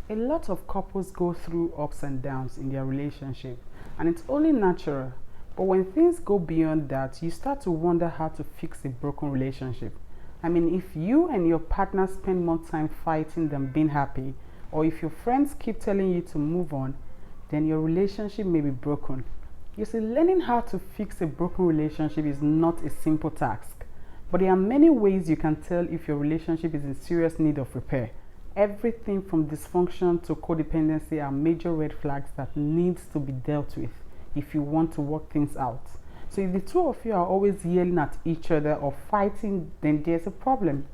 A lot of couples go through ups and downs in their relationship, and it's only natural. But when things go beyond that, you start to wonder how to fix a broken relationship. If you and your partner spend more time fighting than being happy, or if your friends keep telling you to move on, then your relationship may be broken. You see, learning how to fix a broken relationship is not a simple task, but there are many ways you can tell if your relationship is in serious need of repair. Everything from dysfunction to codependency are major red flags that needs to be dealt with if you want to work things out. So if the two of you are always yelling at each other or fighting, then there's a problem.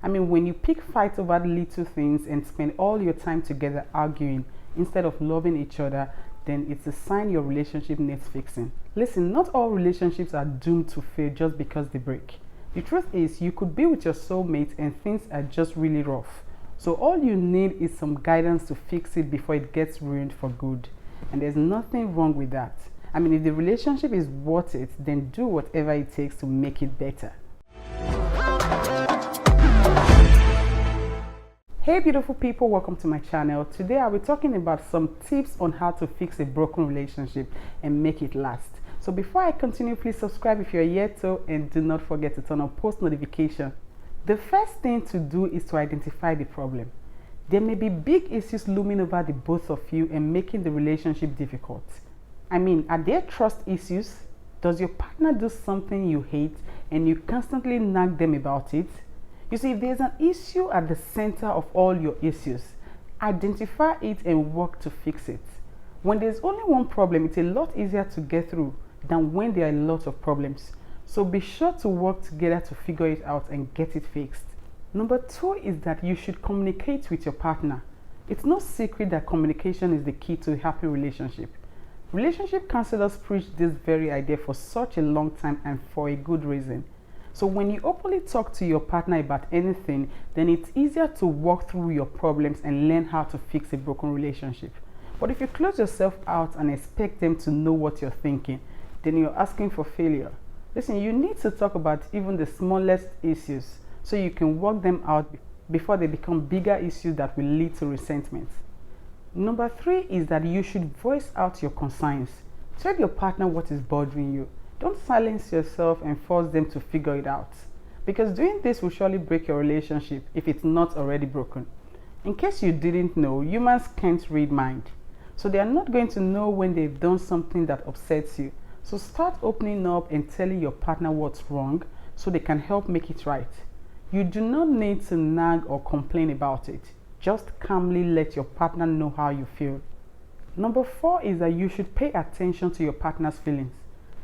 When you pick fights over little things and spend all your time together arguing instead of loving each other, then it's a sign your relationship needs fixing. Listen, not all relationships are doomed to fail just because they break. The truth is, you could be with your soulmate and things are just really rough. So all you need is some guidance to fix it before it gets ruined for good. And there's nothing wrong with that. If the relationship is worth it, then do whatever it takes to make it better. Hey beautiful people, welcome to my channel. Today I'll be talking about some tips on how to fix a broken relationship and make it last. So before I continue, please subscribe if you're yet to, and do not forget to turn on post notification. The first thing to do is to identify the problem. There may be big issues looming over the both of you and making the relationship difficult. Are there trust issues? Does your partner do something you hate and you constantly nag them about it? You see, if there's an issue at the center of all your issues, identify it and work to fix it. When there's only one problem, it's a lot easier to get through than when there are a lot of problems. So be sure to work together to figure it out and get it fixed. Number 2 is that you should communicate with your partner. It's no secret that communication is the key to a happy relationship. Relationship counselors preach this very idea for such a long time and for a good reason. So when you openly talk to your partner about anything, then it's easier to walk through your problems and learn how to fix a broken relationship. But if you close yourself out and expect them to know what you're thinking, then you're asking for failure. Listen, you need to talk about even the smallest issues so you can work them out before they become bigger issues that will lead to resentment. Number 3 is that you should voice out your concerns. Tell your partner what is bothering you. Don't silence yourself and force them to figure it out, because doing this will surely break your relationship if it's not already broken. In case you didn't know, humans can't read mind. So they are not going to know when they've done something that upsets you. So start opening up and telling your partner what's wrong so they can help make it right. You do not need to nag or complain about it. Just calmly let your partner know how you feel. Number 4 is that you should pay attention to your partner's feelings.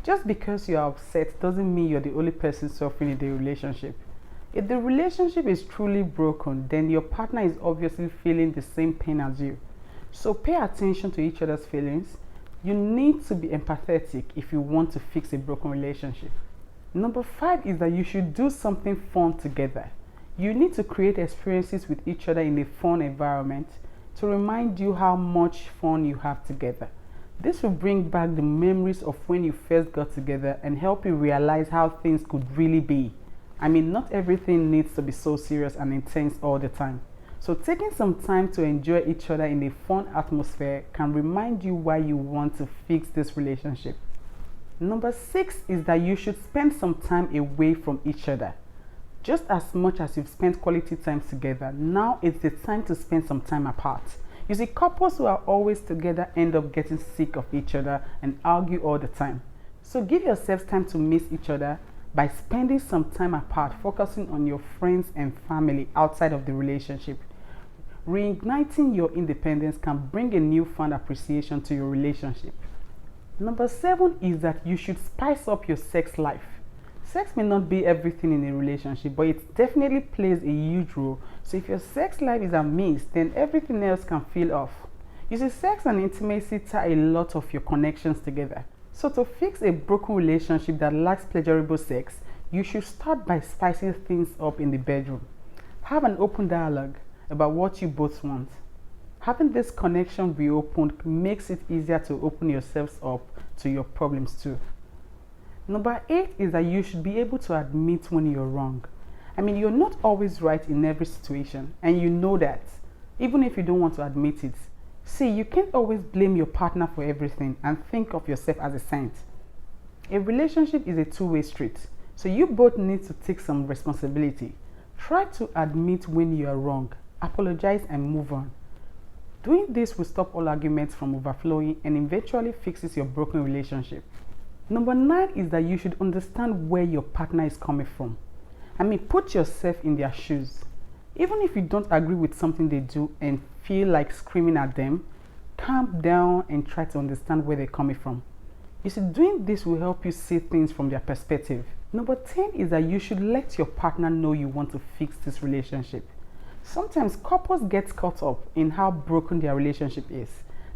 Just because you are upset doesn't mean you're the only person suffering in the relationship. If the relationship is truly broken, then your partner is obviously feeling the same pain as you. So pay attention to each other's feelings. You need to be empathetic if you want to fix a broken relationship. Number 5 is that you should do something fun together. You need to create experiences with each other in a fun environment to remind you how much fun you have together. This will bring back the memories of when you first got together and help you realize how things could really be. Not everything needs to be so serious and intense all the time. So taking some time to enjoy each other in a fun atmosphere can remind you why you want to fix this relationship. Number 6 is that you should spend some time away from each other. Just as much as you've spent quality time together, now it's the time to spend some time apart. You see, couples who are always together end up getting sick of each other and argue all the time. So give yourselves time to miss each other by spending some time apart, focusing on your friends and family outside of the relationship. Reigniting your independence can bring a newfound appreciation to your relationship. Number 7 is that you should spice up your sex life. Sex may not be everything in a relationship, but it definitely plays a huge role. So if your sex life is amiss, then everything else can feel off. You see, sex and intimacy tie a lot of your connections together. So to fix a broken relationship that lacks pleasurable sex, you should start by spicing things up in the bedroom. Have an open dialogue about what you both want. Having this connection reopened makes it easier to open yourselves up to your problems too. Number 8 is that you should be able to admit when you're wrong. You're not always right in every situation, and you know that. even if you don't want to admit it. See, you can't always blame your partner for everything and think of yourself as a saint. A relationship is a two-way street, so you both need to take some responsibility. Try to admit when you are wrong, apologize, and move on. Doing this will stop all arguments from overflowing and eventually fixes your broken relationship. Number 9 is that you should understand where your partner is coming from. Put yourself in their shoes. Even if you don't agree with something they do and feel like screaming at them, calm down and try to understand where they're coming from. You see, doing this will help you see things from their perspective. Number 10 is that you should let your partner know you want to fix this relationship. Sometimes couples get caught up in how broken their relationship is,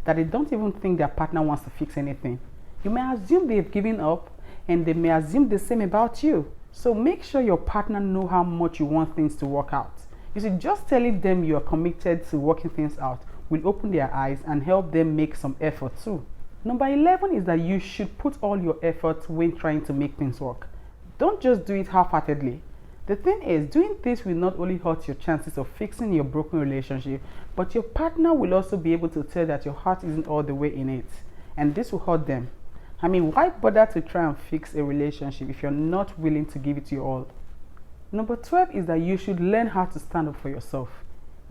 that they don't even think their partner wants to fix anything. You may assume they've given up, and they may assume the same about you. So make sure your partner know how much you want things to work out. You see, just telling them you are committed to working things out will open their eyes and help them make some effort too. Number 11 is that you should put all your effort when trying to make things work. Don't just do it half-heartedly. The thing is, doing this will not only hurt your chances of fixing your broken relationship, but your partner will also be able to tell that your heart isn't all the way in it, and this will hurt them. Why bother to try and fix a relationship if you're not willing to give it your all? Number 12 is that you should learn how to stand up for yourself.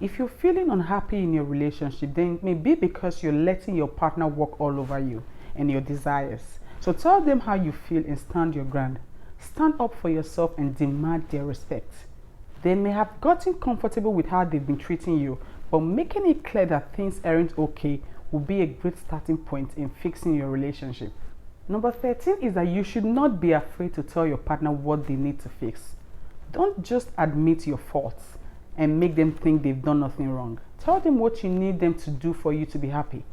If you're feeling unhappy in your relationship, then it may be because you're letting your partner walk all over you and your desires. So tell them how you feel and stand your ground. Stand up for yourself and demand their respect. They may have gotten comfortable with how they've been treating you, but making it clear that things aren't okay will be a great starting point in fixing your relationship. Number 13 is that you should not be afraid to tell your partner what they need to fix. Don't just admit your faults and make them think they've done nothing wrong. Tell them what you need them to do for you to be happy.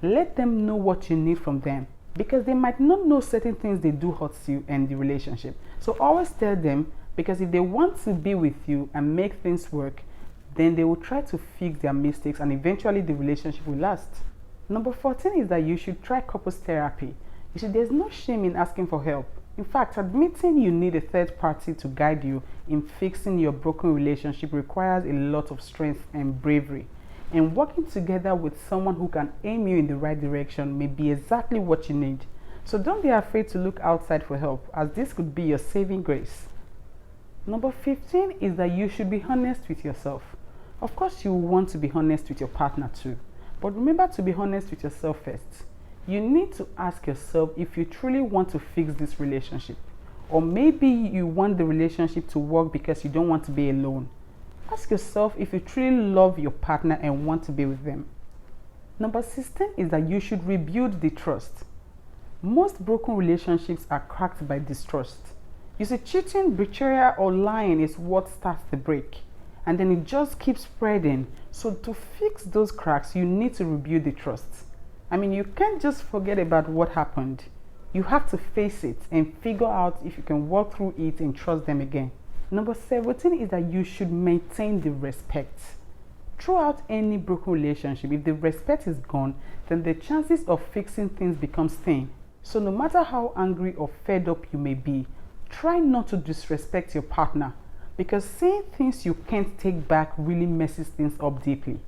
Let them know what you need from them, because they might not know certain things they do hurt you and the relationship. So always tell them, because if they want to be with you and make things work, then they will try to fix their mistakes and eventually the relationship will last. Number 14 is that you should try couples therapy. You see, there's no shame in asking for help. In fact, admitting you need a third party to guide you in fixing your broken relationship requires a lot of strength and bravery. And working together with someone who can aim you in the right direction may be exactly what you need. So don't be afraid to look outside for help, as this could be your saving grace. Number 15 is that you should be honest with yourself. Of course, you want to be honest with your partner too. But remember to be honest with yourself first. You need to ask yourself if you truly want to fix this relationship. Or maybe you want the relationship to work because you don't want to be alone. Ask yourself if you truly love your partner and want to be with them. Number 16 is that you should rebuild the trust. Most broken relationships are cracked by distrust. You see, cheating, betrayal, or lying is what starts the break. And then it just keeps spreading. So to fix those cracks, you need to rebuild the trust. You can't just forget about what happened. You have to face it and figure out if you can walk through it and trust them again. Number 17 is that you should maintain the respect. Throughout any broken relationship, if the respect is gone, then the chances of fixing things becomes thin. So no matter how angry or fed up you may be, try not to disrespect your partner, because saying things you can't take back really messes things up deeply.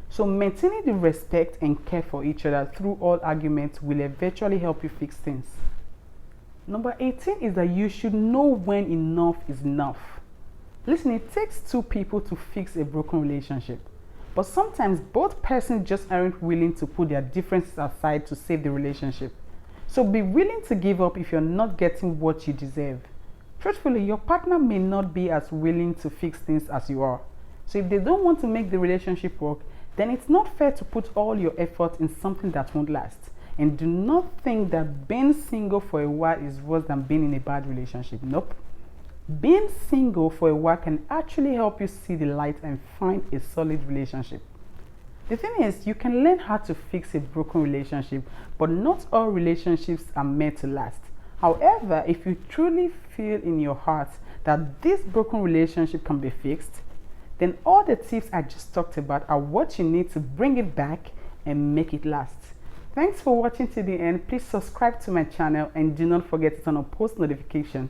So maintaining the respect and care for each other through all arguments will eventually help you fix things. Number 18 is that you should know when enough is enough. Listen, it takes two people to fix a broken relationship, but sometimes both persons just aren't willing to put their differences aside to save the relationship. So be willing to give up if you're not getting what you deserve. Truthfully, your partner may not be as willing to fix things as you are. So if they don't want to make the relationship work, then it's not fair to put all your effort in something that won't last. And do not think that being single for a while is worse than being in a bad relationship. Nope. Being single for a while can actually help you see the light and find a solid relationship. The thing is, you can learn how to fix a broken relationship, but not all relationships are meant to last. However, if you truly feel in your heart that this broken relationship can be fixed, then all the tips I just talked about are what you need to bring it back and make it last. Thanks for watching to the end. Please subscribe to my channel and do not forget to turn on post notification.